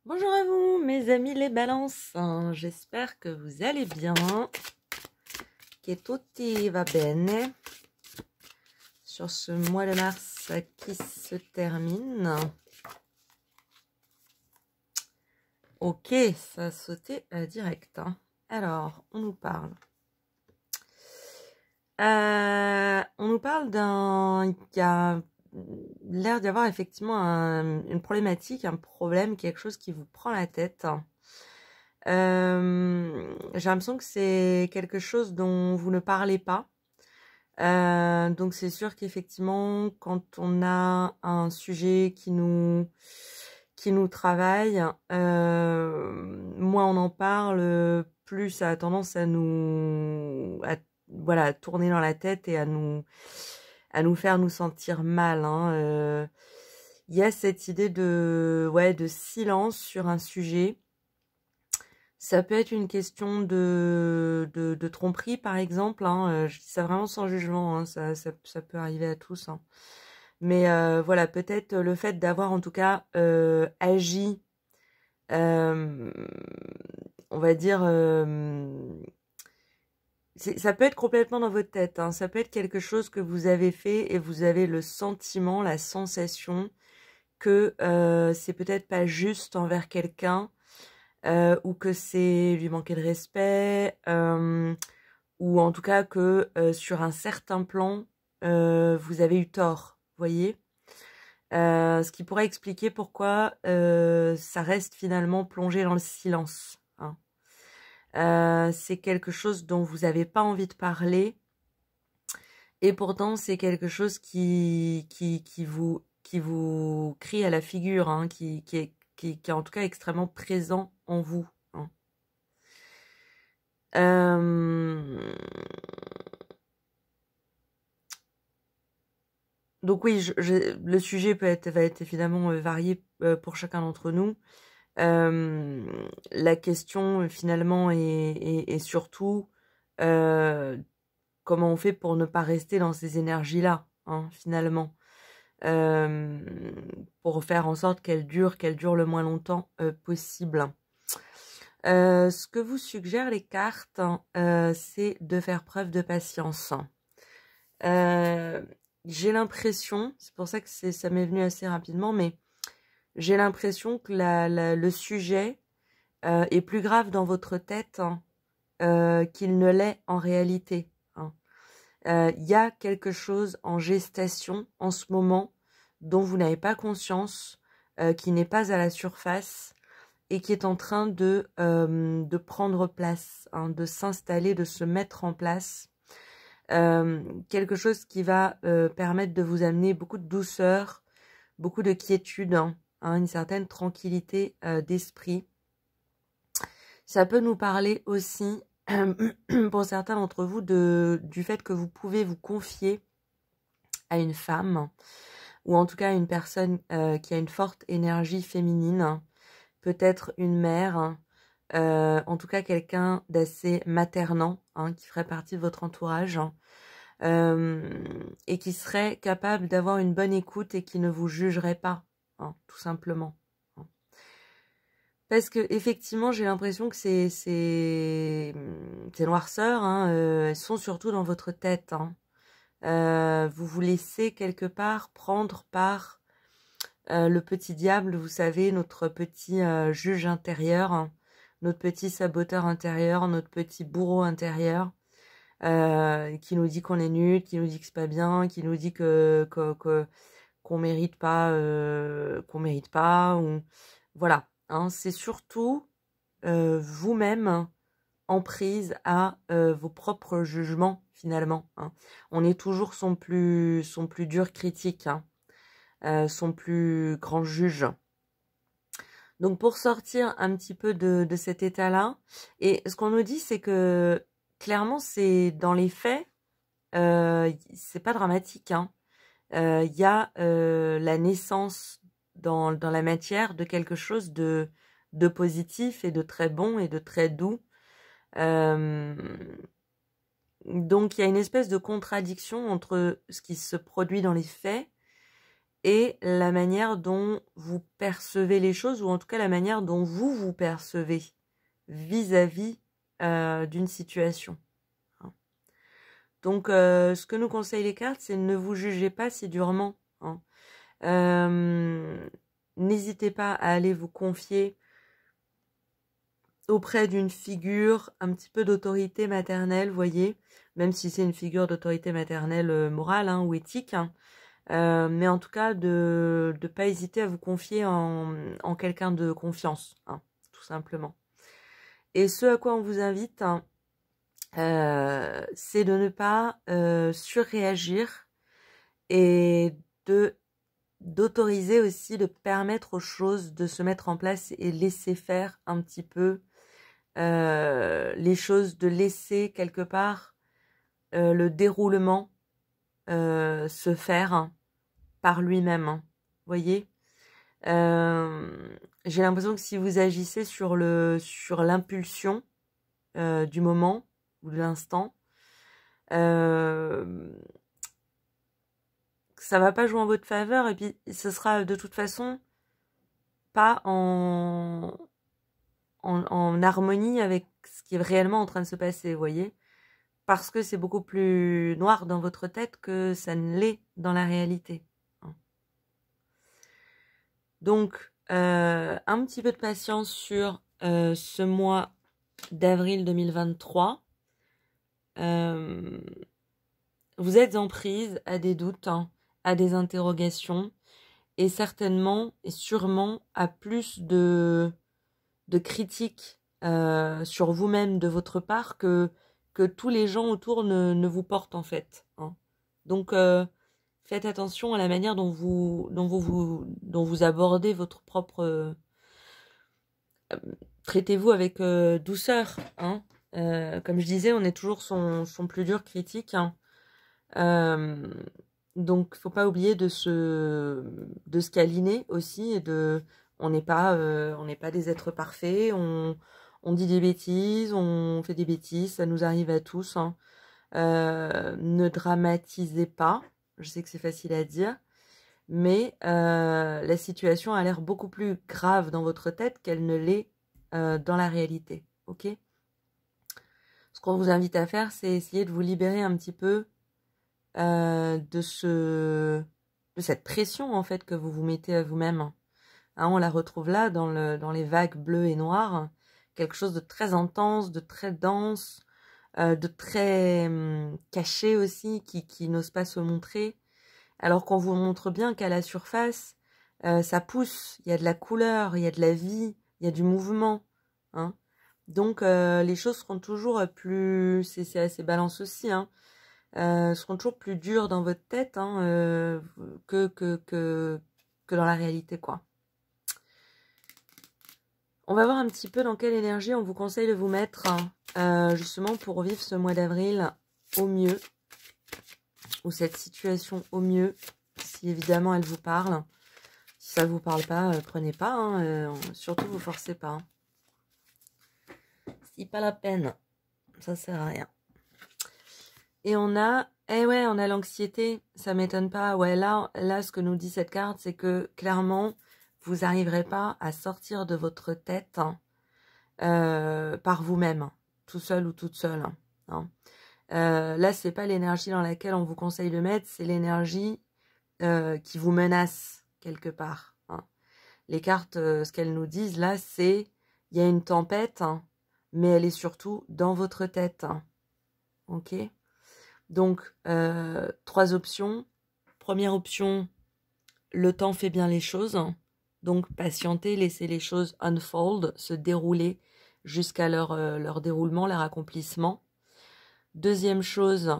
Bonjour à vous, mes amis les balances. J'espère que vous allez bien, que tutti va bene sur ce mois de mars qui se termine. Ok, ça a sauté direct. Alors, on nous parle. On nous parle d'un... Il y a l'air d'y avoir effectivement une problématique, un problème, quelque chose qui vous prend la tête. J'ai l'impression que c'est quelque chose dont vous ne parlez pas. Donc c'est sûr qu'effectivement, quand on a un sujet qui nous travaille, moins on en parle, plus ça a tendance à voilà, à tourner dans la tête et à nous faire nous sentir mal. Il y a cette idée de silence sur un sujet. Ça peut être une question de tromperie, par exemple. Je dis ça vraiment sans jugement, ça peut arriver à tous. Mais voilà, peut-être le fait d'avoir en tout cas agi, euh, on va dire, ça peut être complètement dans votre tête. Ça peut être quelque chose que vous avez fait et vous avez le sentiment, la sensation que c'est peut-être pas juste envers quelqu'un. Ou que c'est lui manquer de respect, ou en tout cas que sur un certain plan, vous avez eu tort, voyez. Ce qui pourrait expliquer pourquoi ça reste finalement plongé dans le silence. C'est quelque chose dont vous n'avez pas envie de parler, et pourtant c'est quelque chose qui vous crie à la figure, qui est en tout cas extrêmement présent en vous. Donc oui, le sujet va être évidemment varié pour chacun d'entre nous. La question finalement est surtout comment on fait pour ne pas rester dans ces énergies-là, finalement. Pour faire en sorte qu'elles durent le moins longtemps possible. Ce que vous suggèrent les cartes, c'est de faire preuve de patience. J'ai l'impression, c'est pour ça que ça m'est venu assez rapidement, mais j'ai l'impression que le sujet est plus grave dans votre tête qu'il ne l'est en réalité. Il y a quelque chose en gestation en ce moment dont vous n'avez pas conscience, qui n'est pas à la surface et qui est en train de prendre place, de s'installer, de se mettre en place. Quelque chose qui va permettre de vous amener beaucoup de douceur, beaucoup de quiétude, une certaine tranquillité d'esprit. Ça peut nous parler aussi, pour certains d'entre vous, du fait que vous pouvez vous confier à une femme, ou en tout cas à une personne qui a une forte énergie féminine, peut-être une mère, en tout cas quelqu'un d'assez maternant, qui ferait partie de votre entourage, et qui serait capable d'avoir une bonne écoute et qui ne vous jugerait pas, tout simplement. Parce que effectivement, j'ai l'impression que ces noirceurs, elles sont surtout dans votre tête. Vous vous laissez quelque part prendre par le petit diable, vous savez, notre petit juge intérieur, notre petit saboteur intérieur, notre petit bourreau intérieur, qui nous dit qu'on est nul, qui nous dit que c'est pas bien, qui nous dit qu'on mérite pas, ou voilà. C'est surtout vous-même en prise à vos propres jugements finalement. On est toujours son plus dur critique, son plus grand juge. Donc pour sortir un petit peu de cet état-là, et ce qu'on nous dit, c'est que clairement, c'est dans les faits, c'est pas dramatique. Il y a la naissance dans la matière de quelque chose de positif et de très bon et de très doux. Donc il y a une espèce de contradiction entre ce qui se produit dans les faits et la manière dont vous percevez les choses, ou en tout cas la manière dont vous vous percevez vis-à-vis d'une situation. Hein. Donc, ce que nous conseillent les cartes, c'est ne vous jugez pas si durement. Hein. N'hésitez pas à aller vous confier auprès d'une figure un petit peu d'autorité maternelle, voyez, même si c'est une figure d'autorité maternelle morale ou éthique, mais en tout cas de ne pas hésiter à vous confier en quelqu'un de confiance, tout simplement. Et ce à quoi on vous invite, c'est de ne pas surréagir et d'autoriser aussi, de permettre aux choses de se mettre en place et laisser faire un petit peu les choses, de laisser quelque part le déroulement se faire par lui-même. Voyez, j'ai l'impression que si vous agissez sur l'impulsion du moment ou de l'instant, ça va pas jouer en votre faveur, et puis ce sera de toute façon pas en harmonie avec ce qui est réellement en train de se passer, vous voyez, parce que c'est beaucoup plus noir dans votre tête que ça ne l'est dans la réalité. Donc, un petit peu de patience sur ce mois d'avril 2023. Vous êtes en prise à des doutes, à des interrogations, et certainement et sûrement à plus de critiques sur vous-même de votre part que tous les gens autour ne vous portent en fait. Donc, faites attention à la manière dont vous abordez votre propre... traitez-vous avec douceur. Comme je disais, on est toujours son plus dur critique. Donc, faut pas oublier de se câliner aussi, et on n'est pas des êtres parfaits. On dit des bêtises, on fait des bêtises, ça nous arrive à tous. Ne dramatisez pas. Je sais que c'est facile à dire, mais la situation a l'air beaucoup plus grave dans votre tête qu'elle ne l'est dans la réalité. Ok ? Ce qu'on vous invite à faire, c'est essayer de vous libérer un petit peu de cette pression en fait que vous vous mettez à vous-même. On la retrouve là dans les vagues bleues et noires, quelque chose de très intense, de très dense, de très caché aussi, qui n'ose pas se montrer, alors qu'on vous montre bien qu'à la surface, ça pousse, il y a de la couleur, il y a de la vie, il y a du mouvement. Donc les choses seront toujours plus, c'est assez balance aussi, seront toujours plus dures dans votre tête que dans la réalité, quoi. On va voir un petit peu dans quelle énergie on vous conseille de vous mettre, justement pour vivre ce mois d'avril au mieux, ou cette situation au mieux, si évidemment elle vous parle. Si ça ne vous parle pas, prenez pas, surtout vous forcez pas. C'est pas la peine, ça sert à rien. Et on a, on a l'anxiété, ça m'étonne pas. Ouais, là, ce que nous dit cette carte, c'est que clairement, vous n'arriverez pas à sortir de votre tête par vous-même, tout seul ou toute seule. Là, c'est pas l'énergie dans laquelle on vous conseille de mettre, c'est l'énergie qui vous menace quelque part. Les cartes, ce qu'elles nous disent là, c'est il y a une tempête, mais elle est surtout dans votre tête. Ok ? Donc, 3 options. Première option, le temps fait bien les choses. Donc, patientez, laissez les choses unfold, se dérouler jusqu'à leur déroulement, leur accomplissement. Deuxième chose,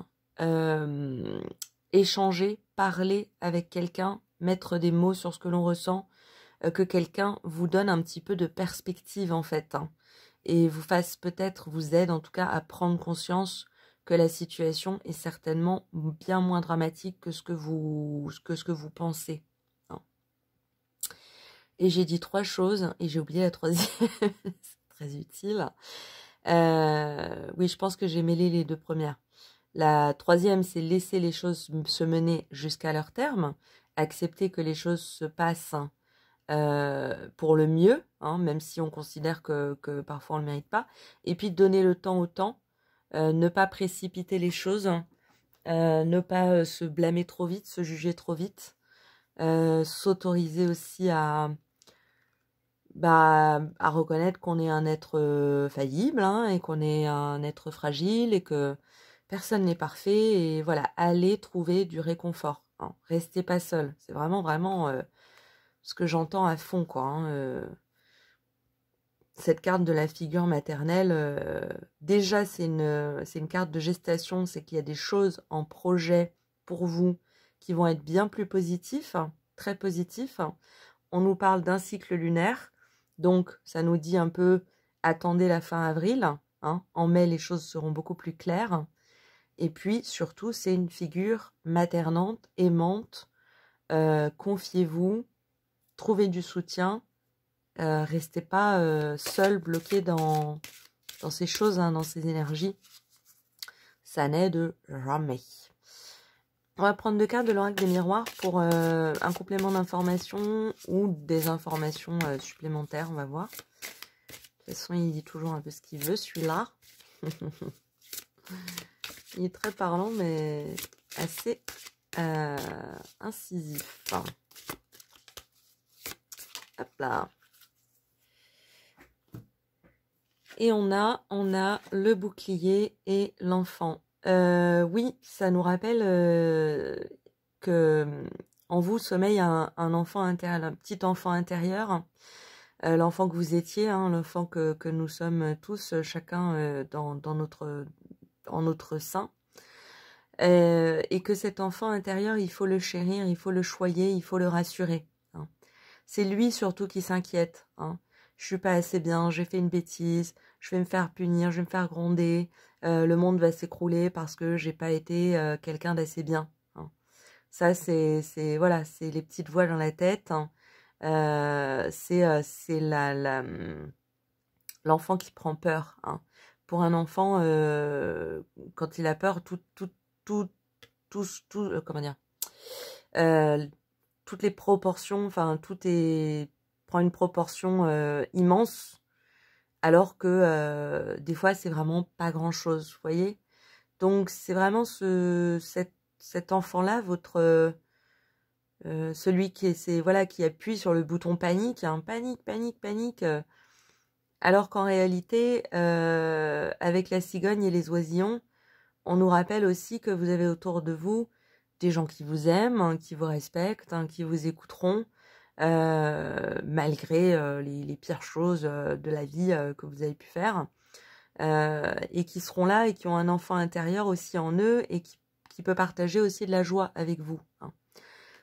échanger, parler avec quelqu'un, mettre des mots sur ce que l'on ressent, que quelqu'un vous donne un petit peu de perspective en fait, et vous aide en tout cas à prendre conscience que la situation est certainement bien moins dramatique que ce que vous pensez. Et j'ai dit 3 choses, et j'ai oublié la 3e, c'est très utile. Oui, je pense que j'ai mêlé les 2 premières. La 3e, c'est laisser les choses se mener jusqu'à leur terme. accepter que les choses se passent pour le mieux, hein, même si on considère que parfois on ne le mérite pas, et puis donner le temps au temps, ne pas précipiter les choses, ne pas se blâmer trop vite, se juger trop vite, s'autoriser aussi à reconnaître qu'on est un être faillible, hein, et qu'on est un être fragile et que personne n'est parfait, et voilà, aller trouver du réconfort, hein. Restez pas seul, c'est vraiment ce que j'entends à fond, quoi, hein. Cette carte de la figure maternelle, déjà c'est une carte de gestation, c'est qu'il y a des choses en projet pour vous qui vont être bien plus positifs, hein, très positifs. On nous parle d'un cycle lunaire, donc ça nous dit un peu attendez la fin avril, hein. En mai les choses seront beaucoup plus claires. Et puis surtout c'est une figure maternante, aimante, confiez-vous, trouvez du soutien. Restez pas seul, bloqué dans ces choses, hein, dans ces énergies. Ça n'aide jamais. On va prendre 2 cartes de l'oracle des miroirs pour un complément d'information ou des informations supplémentaires, on va voir. De toute façon, il dit toujours un peu ce qu'il veut, celui-là. Il est très parlant, mais assez incisif. Hop là. Et on a le bouclier et l'enfant. Oui, ça nous rappelle que en vous sommeille un enfant intérieur, un petit enfant intérieur, l'enfant que vous étiez, hein, l'enfant que nous sommes tous, chacun en notre sein. Et que cet enfant intérieur, il faut le chérir, il faut le choyer, il faut le rassurer, hein. C'est lui surtout qui s'inquiète, hein. Je suis pas assez bien, j'ai fait une bêtise, je vais me faire punir, je vais me faire gronder, le monde va s'écrouler parce que j'ai pas été quelqu'un d'assez bien, hein. Ça, c'est voilà, c'est les petites voix dans la tête, hein. C'est l'enfant qui prend peur, hein. Pour un enfant, quand il a peur, comment dire, toutes les proportions, enfin prend une proportion immense, alors que des fois c'est vraiment pas grand chose, vous voyez. Donc c'est vraiment cet enfant-là, celui qui appuie sur le bouton panique, hein, panique, alors qu'en réalité, avec la cigogne et les oisillons, on nous rappelle aussi que vous avez autour de vous des gens qui vous aiment, hein, qui vous respectent, hein, qui vous écouteront, malgré les pires choses de la vie que vous avez pu faire, et qui seront là et qui ont un enfant intérieur aussi en eux et qui peut partager aussi de la joie avec vous, hein.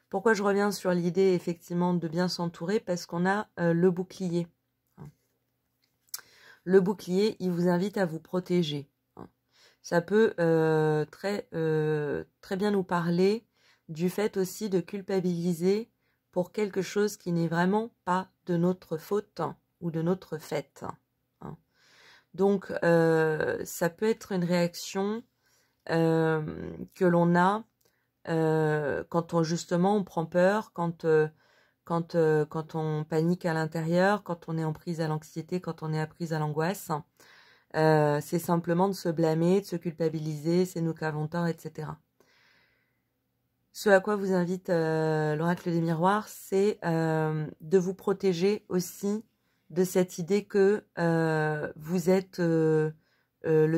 Pourquoi je reviens sur l'idée effectivement de bien s'entourer? Parce qu'on a le bouclier, hein. Le bouclier, il vous invite à vous protéger, hein. Ça peut très bien nous parler du fait aussi de culpabiliser pour quelque chose qui n'est vraiment pas de notre faute, hein, ou de notre fait, hein. Donc, ça peut être une réaction que l'on a quand justement on prend peur, quand on panique à l'intérieur, quand on est en prise à l'anxiété, quand on est prise à l'angoisse. C'est simplement de se blâmer, de se culpabiliser, c'est nous qui avons tort, etc. Ce à quoi vous invite l'oracle des miroirs, c'est de vous protéger aussi de cette idée que vous êtes le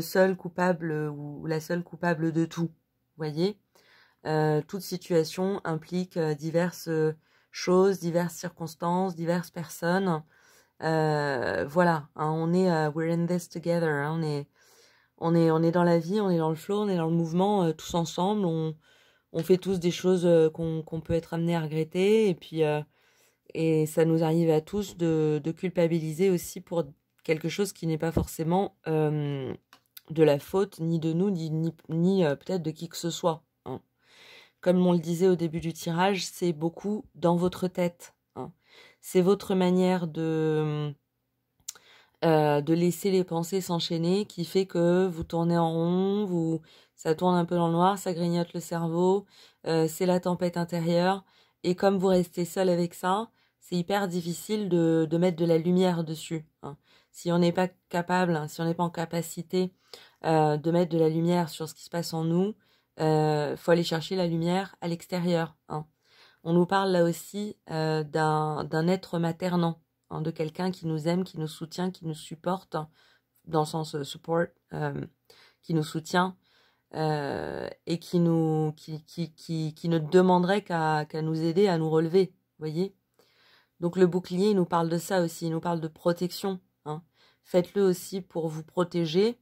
seul coupable ou la seule coupable de tout. Vous voyez, toute situation implique diverses choses, diverses circonstances, diverses personnes. Voilà, hein, we're in this together, hein, on est dans la vie, on est dans le flow, on est dans le mouvement, tous ensemble, on fait tous des choses qu'on peut être amené à regretter, et puis et ça nous arrive à tous de culpabiliser aussi pour quelque chose qui n'est pas forcément de la faute ni de nous, ni peut-être de qui que ce soit, hein. Comme on le disait au début du tirage, c'est beaucoup dans votre tête, hein. C'est votre manière de laisser les pensées s'enchaîner qui fait que vous tournez en rond, ça tourne un peu dans le noir, ça grignote le cerveau, c'est la tempête intérieure, Et comme vous restez seul avec ça, c'est hyper difficile de mettre de la lumière dessus. Hein. Si on n'est pas capable, hein, si on n'est pas en capacité de mettre de la lumière sur ce qui se passe en nous, faut aller chercher la lumière à l'extérieur. Hein. On nous parle là aussi d'un être maternant, hein, de quelqu'un qui nous aime, qui nous soutient, qui nous supporte, dans le sens support, qui nous soutient, et qui ne demanderait qu'à nous aider à nous relever, voyez. Donc le bouclier, il nous parle de ça aussi, il nous parle de protection. Hein. Faites-le aussi pour vous protéger,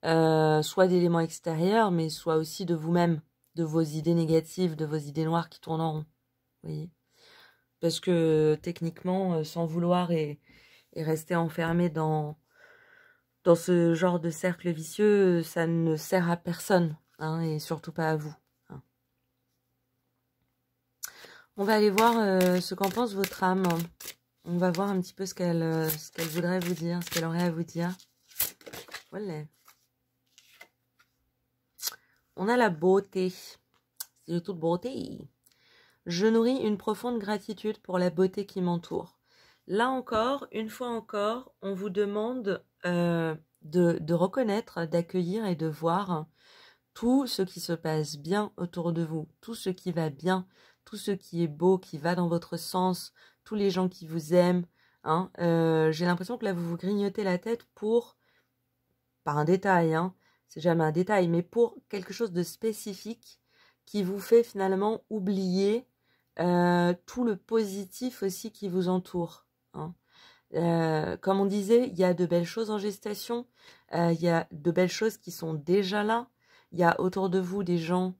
soit d'éléments extérieurs, mais soit aussi de vous-même, de vos idées négatives, de vos idées noires qui tournent en rond, voyez. Parce que techniquement, sans vouloir et rester enfermé dans ce genre de cercle vicieux, ça ne sert à personne, hein, et surtout pas à vous. Hein. On va aller voir ce qu'en pense votre âme. On va voir un petit peu ce qu'elle voudrait vous dire, ce qu'elle aurait à vous dire. Voilà. On a la beauté. C'est de toute beauté. Je nourris une profonde gratitude pour la beauté qui m'entoure. Là encore, une fois encore, on vous demande de reconnaître, d'accueillir et de voir tout ce qui se passe bien autour de vous, tout ce qui va bien, tout ce qui est beau, qui va dans votre sens, tous les gens qui vous aiment. Hein. J'ai l'impression que là, vous vous grignotez la tête par un détail, hein, c'est jamais un détail, mais pour quelque chose de spécifique qui vous fait finalement oublier tout le positif aussi qui vous entoure. Hein. Comme on disait, il y a de belles choses en gestation, il y a de belles choses qui sont déjà là, il y a autour de vous des gens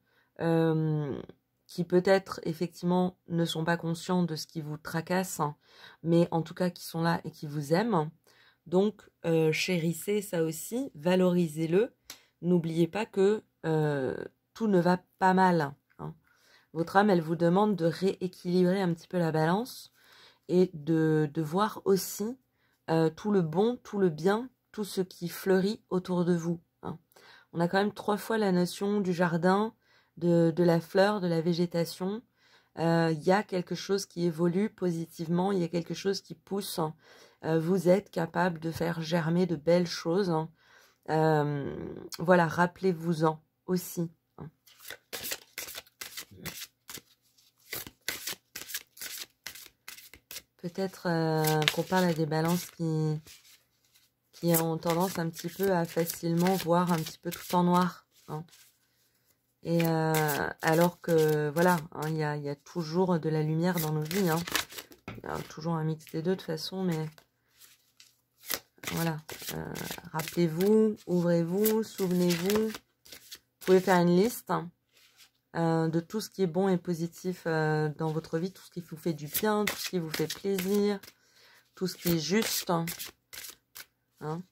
qui peut-être effectivement ne sont pas conscients de ce qui vous tracasse, hein, mais en tout cas qui sont là et qui vous aiment. Donc chérissez ça aussi, valorisez-le, n'oubliez pas que tout ne va pas mal. Hein. Votre âme, elle vous demande de rééquilibrer un petit peu la balance, et de voir aussi tout le bon, tout le bien, tout ce qui fleurit autour de vous. Hein. On a quand même 3 fois la notion du jardin, de la fleur, de la végétation. Il y a quelque chose qui évolue positivement, il y a quelque chose qui pousse. Vous êtes capable de faire germer de belles choses. Voilà, rappelez-vous-en aussi. Hein. Peut-être qu'on parle à des balances qui ont tendance un petit peu à facilement voir un petit peu tout en noir. Hein. Et alors que, voilà, hein, y a toujours de la lumière dans nos vies. Hein. Il y a toujours un mix des deux de toute façon, mais voilà. Rappelez-vous, ouvrez-vous, souvenez-vous. Vous pouvez faire une liste de tout ce qui est bon et positif dans votre vie, tout ce qui vous fait du bien, tout ce qui vous fait plaisir, tout ce qui est juste. Hein.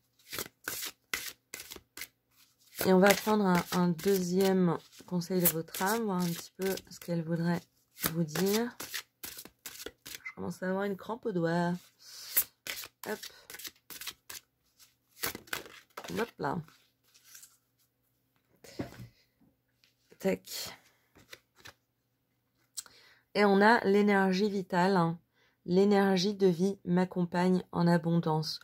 Et on va prendre un deuxième conseil de votre âme, voir un petit peu ce qu'elle voudrait vous dire. Je commence à avoir une crampe au doigt. Hop. Hop là. Tac. Et on a l'énergie vitale. Hein. L'énergie de vie m'accompagne en abondance.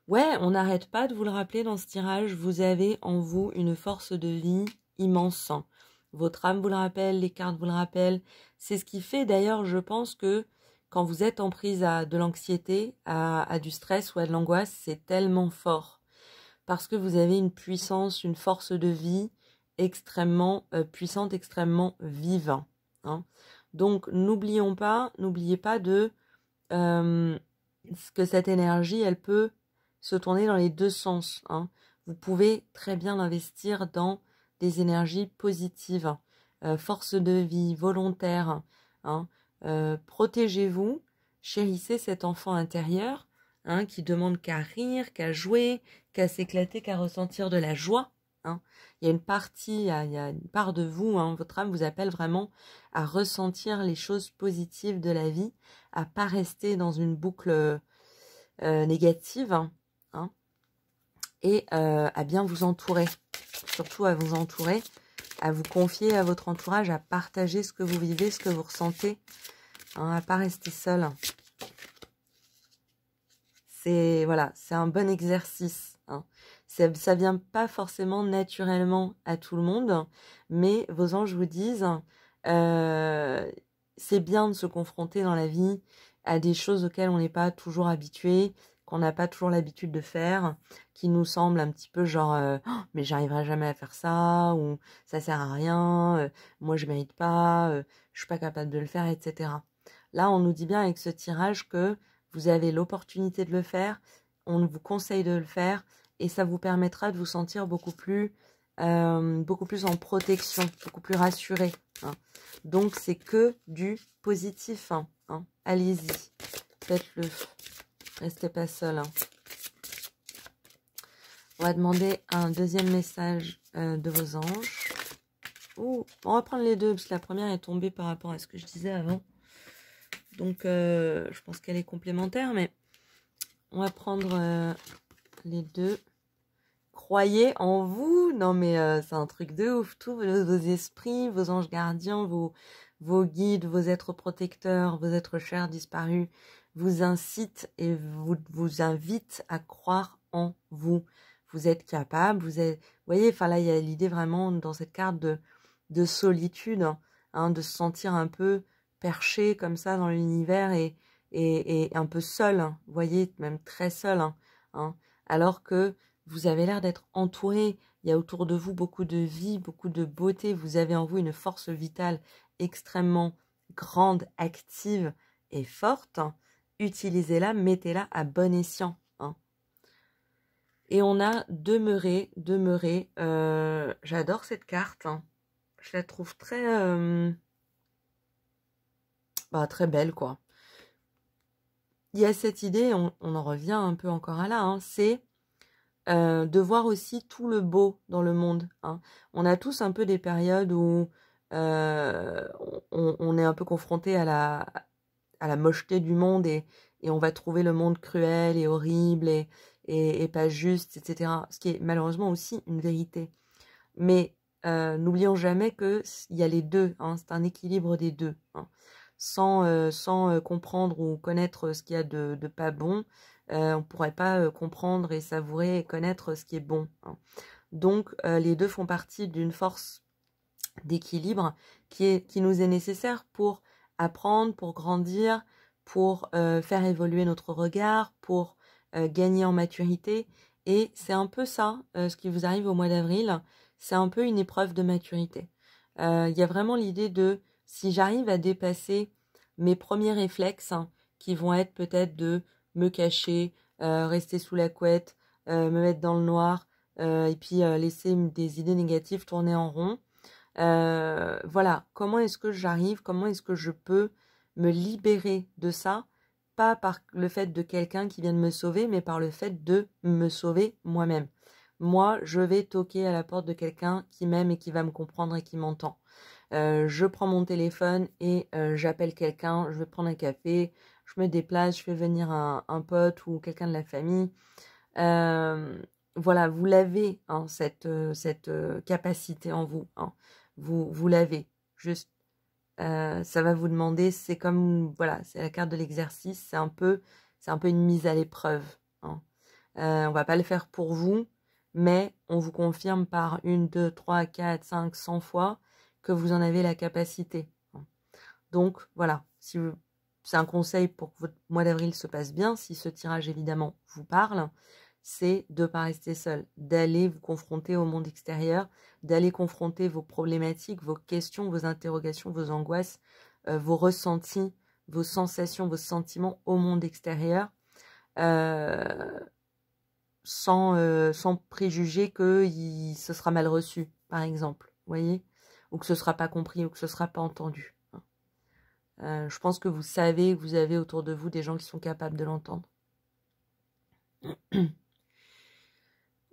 Ouais, on n'arrête pas de vous le rappeler dans ce tirage. Vous avez en vous une force de vie immense. Votre âme vous le rappelle, les cartes vous le rappellent. C'est ce qui fait d'ailleurs, je pense que quand vous êtes en prise à de l'anxiété, à du stress ou à de l'angoisse, c'est tellement fort. Parce que vous avez une puissance, une force de vie extrêmement puissante, extrêmement vive. Hein. Donc n'oubliez pas de que cette énergie, elle peut se tourner dans les deux sens. Hein. Vous pouvez très bien l'investir dans des énergies positives, force de vie, volontaire. Hein. Protégez-vous, chérissez cet enfant intérieur, hein, qui demande qu'à rire, qu'à jouer, qu'à s'éclater, qu'à ressentir de la joie. Hein. Il y a une partie, il y a une part de vous, hein, votre âme vous appelle vraiment à ressentir les choses positives de la vie, à pas rester dans une boucle négative, hein, et à bien vous entourer, surtout à vous entourer, à vous confier à votre entourage, à partager ce que vous vivez, ce que vous ressentez, hein, à pas rester seul. C'est voilà, c'est un bon exercice. Hein. Ça vient pas forcément naturellement à tout le monde, mais vos anges vous disent, c'est bien de se confronter dans la vie à des choses auxquelles on n'est pas toujours habitué, qu'on n'a pas toujours l'habitude de faire, qui nous semblent un petit peu genre, oh, mais j'arriverai jamais à faire ça, ou ça sert à rien, moi je mérite pas, je suis pas capable de le faire, etc. Là, on nous dit bien avec ce tirage que vous avez l'opportunité de le faire, on vous conseille de le faire et ça vous permettra de vous sentir beaucoup plus en protection, beaucoup plus rassuré. Hein. Donc, c'est que du positif. Hein. Allez-y, faites-le. Restez pas seul. Hein. On va demander un deuxième message de vos anges. Ouh, on va prendre les deux parce que la première est tombée par rapport à ce que je disais avant. Donc, je pense qu'elle est complémentaire, mais on va prendre les deux. Croyez en vous. Non, mais c'est un truc de ouf. Tous vos esprits, vos anges gardiens, vos guides, vos êtres protecteurs, vos êtres chers disparus vous incitent et vous invitent à croire en vous. Vous êtes capable. Vous voyez, enfin là, il y a l'idée vraiment dans cette carte de solitude, hein, de se sentir un peu perché comme ça dans l'univers et un peu seul, hein, vous voyez, même très seul, hein, alors que vous avez l'air d'être entouré, il y a autour de vous beaucoup de vie, beaucoup de beauté, vous avez en vous une force vitale extrêmement grande, active et forte, hein. Utilisez-la, mettez-la à bon escient. Hein. Et on a demeuré, j'adore cette carte, hein. Je la trouve très... très belle, quoi. Il y a cette idée, on en revient un peu encore à là, hein, c'est de voir aussi tout le beau dans le monde. Hein. On a tous un peu des périodes où on est un peu confronté à la mocheté du monde et on va trouver le monde cruel et horrible et pas juste, etc. Ce qui est malheureusement aussi une vérité. Mais n'oublions jamais qu'il y a les deux, hein, c'est un équilibre des deux. Hein. Sans comprendre ou connaître ce qu'il y a de pas bon, on ne pourrait pas comprendre et savourer et connaître ce qui est bon. Hein. Donc, les deux font partie d'une force d'équilibre qui nous est nécessaire pour apprendre, pour grandir, pour faire évoluer notre regard, pour gagner en maturité. Et c'est un peu ça, ce qui vous arrive au mois d'avril, c'est un peu une épreuve de maturité. Il y a vraiment l'idée de, si j'arrive à dépasser mes premiers réflexes, hein, qui vont être peut-être de me cacher, rester sous la couette, me mettre dans le noir, et puis laisser des idées négatives tourner en rond. Voilà, comment est-ce que j'arrive, comment est-ce que je peux me libérer de ça, pas par le fait de quelqu'un qui vient de me sauver, mais par le fait de me sauver moi-même. Moi, je vais toquer à la porte de quelqu'un qui m'aime et qui va me comprendre et qui m'entend. Je prends mon téléphone et j'appelle quelqu'un, je vais prendre un café, je me déplace, je fais venir un pote ou quelqu'un de la famille. Voilà, vous l'avez, hein, cette capacité en vous. Hein. Vous l'avez. Juste, ça va vous demander, c'est comme, voilà, c'est la carte de l'exercice, c'est un peu une mise à l'épreuve. Hein. On va pas le faire pour vous, mais on vous confirme par 1, 2, 3, 4, 5, 100 fois que vous en avez la capacité. Donc, voilà, c'est un conseil pour que votre mois d'avril se passe bien, si ce tirage, évidemment, vous parle, c'est de ne pas rester seul, d'aller vous confronter au monde extérieur, d'aller confronter vos problématiques, vos questions, vos interrogations, vos angoisses, vos ressentis, vos sensations, vos sentiments au monde extérieur, sans préjuger que ce sera mal reçu, par exemple, vous voyez, ou que ce ne sera pas compris, ou que ce ne sera pas entendu. Je pense que vous savez que vous avez autour de vous des gens qui sont capables de l'entendre.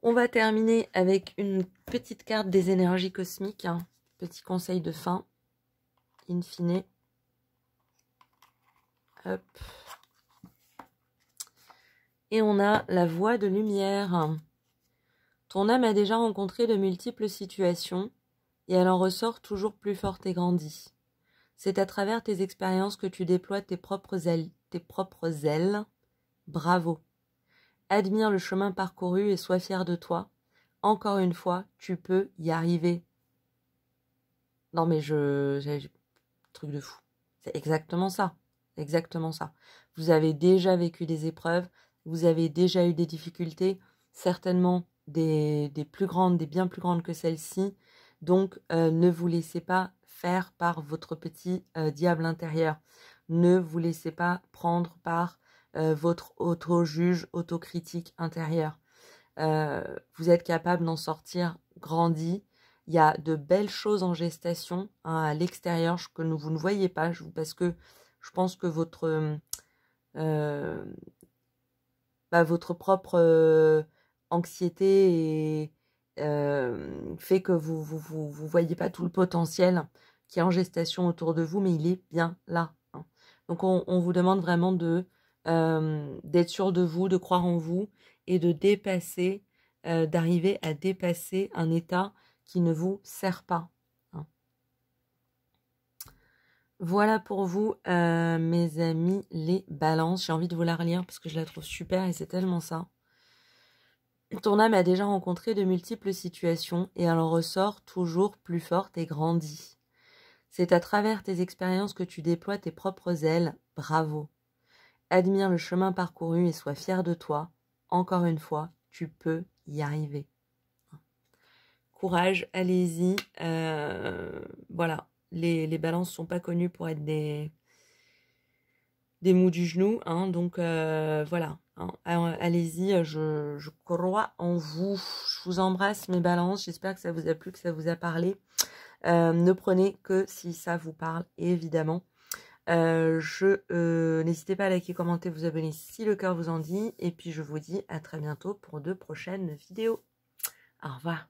On va terminer avec une petite carte des énergies cosmiques, hein. Petit conseil de fin, in fine. Hop. Et on a la voie de lumière. Ton âme a déjà rencontré de multiples situations et elle en ressort toujours plus forte et grandie. C'est à travers tes expériences que tu déploies tes propres ailes. Bravo. Admire le chemin parcouru et sois fier de toi. Encore une fois, tu peux y arriver. Non mais j'ai truc de fou. C'est exactement ça. Exactement ça. Vous avez déjà vécu des épreuves, vous avez déjà eu des difficultés, certainement des plus grandes, des bien plus grandes que celle-ci. Donc, ne vous laissez pas faire par votre petit diable intérieur. Ne vous laissez pas prendre par votre auto-juge, autocritique intérieur. Vous êtes capable d'en sortir grandi. Il y a de belles choses en gestation hein, à l'extérieur que vous ne voyez pas parce que je pense que votre propre anxiété fait que vous voyez pas tout le potentiel qui est en gestation autour de vous, mais il est bien là. Hein. Donc on vous demande vraiment d'être sûr de vous, de croire en vous et de dépasser, d'arriver à dépasser un état qui ne vous sert pas. Hein. Voilà pour vous, mes amis, les balances. J'ai envie de vous la relire parce que je la trouve super et c'est tellement ça. Ton âme a déjà rencontré de multiples situations et elle en ressort toujours plus forte et grandie. C'est à travers tes expériences que tu déploies tes propres ailes. Bravo. Admire le chemin parcouru et sois fier de toi. Encore une fois, tu peux y arriver. Courage, allez-y. Voilà, les balances sont pas connues pour être des mous du genou, hein, donc voilà. Hein, allez-y, je crois en vous. Je vous embrasse mes balances. J'espère que ça vous a plu, que ça vous a parlé. Ne prenez que si ça vous parle, évidemment. N'hésitez pas à liker, commenter, vous abonner si le cœur vous en dit. Et puis je vous dis à très bientôt pour de prochaines vidéos. Au revoir.